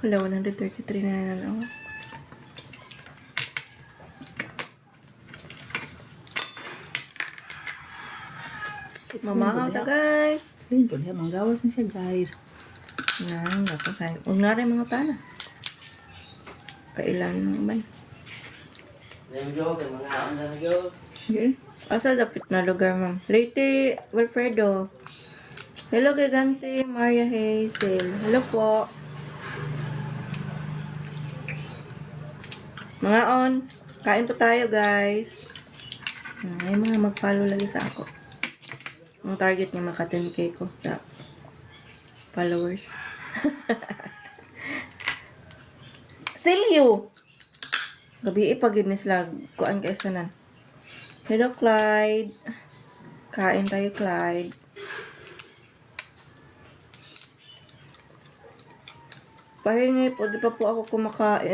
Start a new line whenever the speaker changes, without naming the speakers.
Wala, 133 na lang. Mamahaw ta, guys.
Ayun po niya, manggawas na siya, guys.
Yan, dapat tayo. Huwag nga rin mga tana. Kailan naman.
Okay.
Asa dapat na lugar, ma'am? Lady Wilfredo. Hello, Gigante. Maria Hazel. Hello po. Mga on. Kain po tayo, guys. May mga mag-follow lagi sa ako. Ang target niya maka 10k ko sa followers. Silyo! Gabi ipag-inis lag. Kuan kayo sanan. Hello, Clyde. Kain tayo, Clyde. Pahingi po. Di pa po ako kumakain.